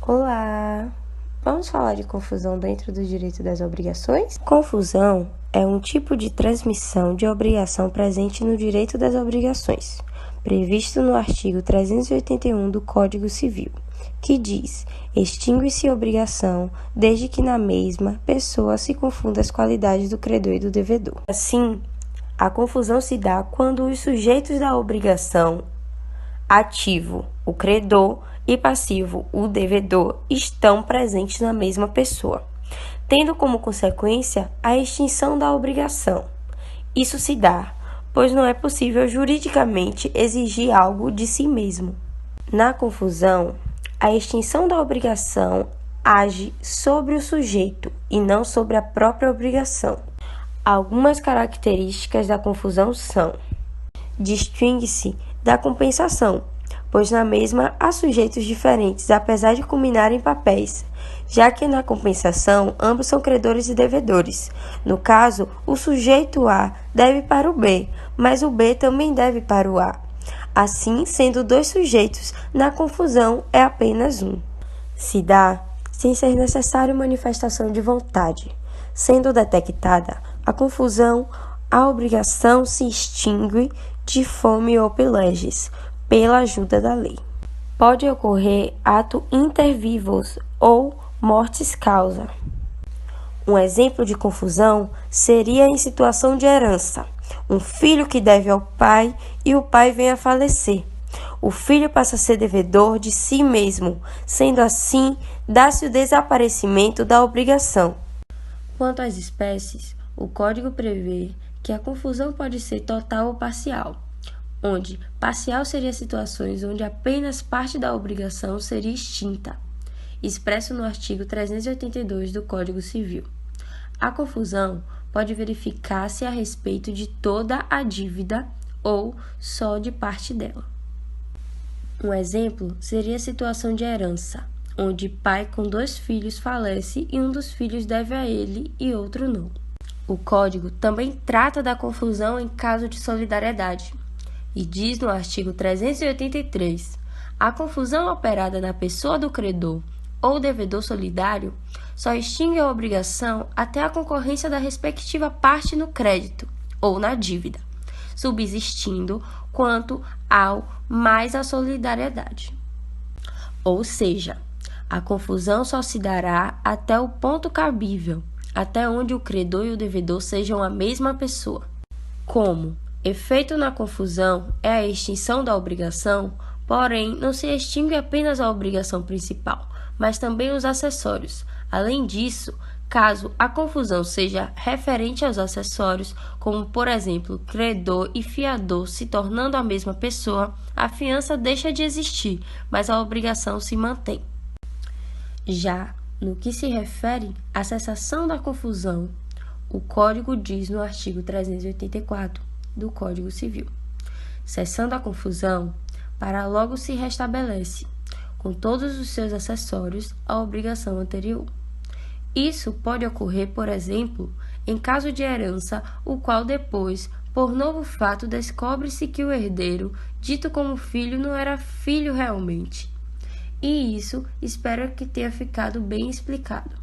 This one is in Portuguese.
Olá! Vamos falar de confusão dentro do direito das obrigações? Confusão é um tipo de transmissão de obrigação presente no direito das obrigações, previsto no artigo 381 do Código Civil, que diz: extingue-se obrigação desde que na mesma pessoa se confunda as qualidades do credor e do devedor. Assim, a confusão se dá quando os sujeitos da obrigação, ativo, o credor, e passivo, o devedor, estão presentes na mesma pessoa, tendo como consequência a extinção da obrigação. Isso se dá, pois não é possível juridicamente exigir algo de si mesmo. Na confusão, a extinção da obrigação age sobre o sujeito e não sobre a própria obrigação. Algumas características da confusão são: distingue-se da compensação, pois na mesma há sujeitos diferentes, apesar de combinarem papéis, já que na compensação ambos são credores e devedores. No caso, o sujeito A deve para o B, mas o B também deve para o A. Assim, sendo dois sujeitos, na confusão é apenas um. Se dá sem ser necessário manifestação de vontade. Sendo detectada a confusão, a obrigação se extingue de fome ou leges, pela ajuda da lei. Pode ocorrer ato inter vivos ou mortis causa. Um exemplo de confusão seria em situação de herança. Um filho que deve ao pai e o pai vem a falecer. O filho passa a ser devedor de si mesmo, sendo assim, dá-se o desaparecimento da obrigação. Quanto às espécies, o Código prevê que a confusão pode ser total ou parcial, onde parcial seria situações onde apenas parte da obrigação seria extinta, expresso no artigo 382 do Código Civil. A confusão pode verificar-se a respeito de toda a dívida ou só de parte dela. Um exemplo seria a situação de herança, onde pai com 2 filhos falece e um dos filhos deve a ele e outro não. O Código também trata da confusão em caso de solidariedade, e diz no artigo 383, a confusão operada na pessoa do credor ou devedor solidário só extingue a obrigação até a concorrência da respectiva parte no crédito ou na dívida, subsistindo quanto ao mais a solidariedade. Ou seja, a confusão só se dará até o ponto cabível, até onde o credor e o devedor sejam a mesma pessoa. Como efeito na confusão é a extinção da obrigação, porém, não se extingue apenas a obrigação principal, mas também os acessórios. Além disso, caso a confusão seja referente aos acessórios, como, por exemplo, credor e fiador se tornando a mesma pessoa, a fiança deixa de existir, mas a obrigação se mantém. Já no que se refere à cessação da confusão, o Código diz no artigo 384 do Código Civil: cessando a confusão, para logo se restabelece, com todos os seus acessórios, a obrigação anterior. Isso pode ocorrer, por exemplo, em caso de herança, o qual depois, por novo fato, descobre-se que o herdeiro, dito como filho, não era filho realmente. E isso espero que tenha ficado bem explicado.